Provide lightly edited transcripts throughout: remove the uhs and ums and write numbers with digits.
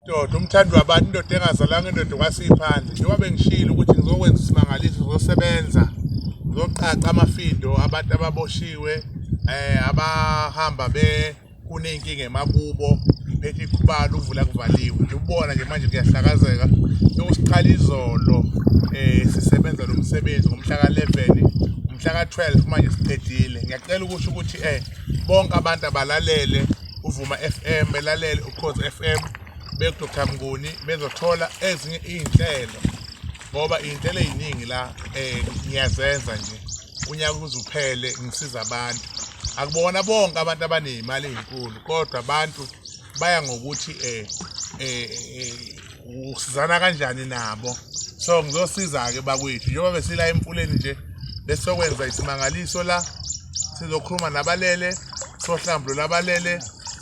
Ndoda umthandi wabantu indoda engazalanga indoda kwasiphandle njengoba bengishilo ukuthi ngizokwenza isimangaliso zosebenza ngizoqaqa amafindo abantu ababoshiwe abahamba kunenkinga emakubo ngiphethe ikhubalo uvula kuvaliwe nje ubona nje manje kuyahlakazeka ukusiqala izolo sisebenza lo msebenzi ngomhla ka11 umhla ka12 manje siqedile ngiyacela ukusho ukuthi bonke abantu abalalele uvuma FM belalele ukhozi FM Prof Mnguni bezothola ezinye izinhlelo ngoba izinhlelo eziningi la ngiyazenza nje unyaka uzuphele ngisiza abantu akubona bonke abantu abanezimali ezinkulu kodwa abantu baya ngokuthi usizana kanjani nabo so ngizosiza ke bakwethu njengoba besila emfuleni nje besokwenza isimangaliso la sizokhuluma nabalele sohlambululo labalele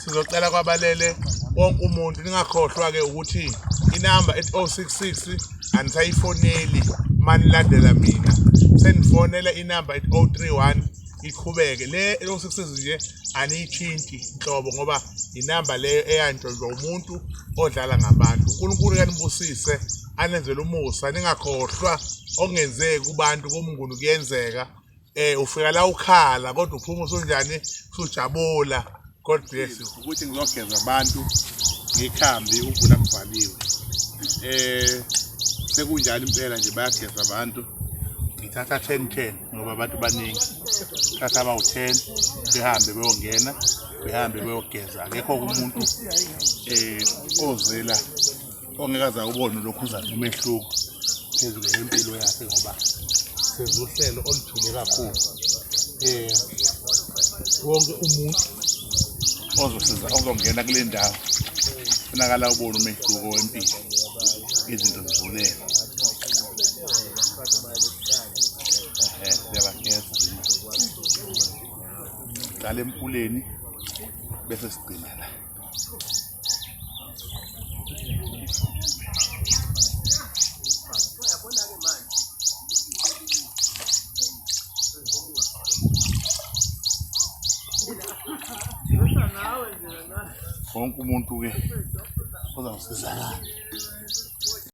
sizocela kwabalele wonke umuntu ningakhohlwa ke ukuthi inamba 066 anisayifoneli manilandela mina senifonela inamba 031 iqhubeke le 066 nje aniyithinti inhlobo ngoba inamba leyo eyantshonjwa umuntu odlala ngabantu uNkulunkulu kanibusise anenzele umusa ningakhohlwa okungenzeki kubantu koMnguni kuyenzeka ufika la ukhala kodwa uphuma usonjani usujabula God bless you ukuthi ngizogeza abantu ngikhambi uvula kuValiwe sekunjalo impela nje bayageza abantu ngithatha 10 ngoba abantu baningi thatha abawu10 behambe beyongena behambe beyogeza akekho umuntu ozela ongekaza ubone lokhu uzathi umehluko phezulu empilo yakhe ngoba sezuhlelo oluthule kakhulu wonke umuntu ozosiza ozongena kule ndawo funakala ubone umehluko wempilo izinto zivuleke siyabageza qala emfuleni bese sigcina la wonke umuntu ke uzawusizakala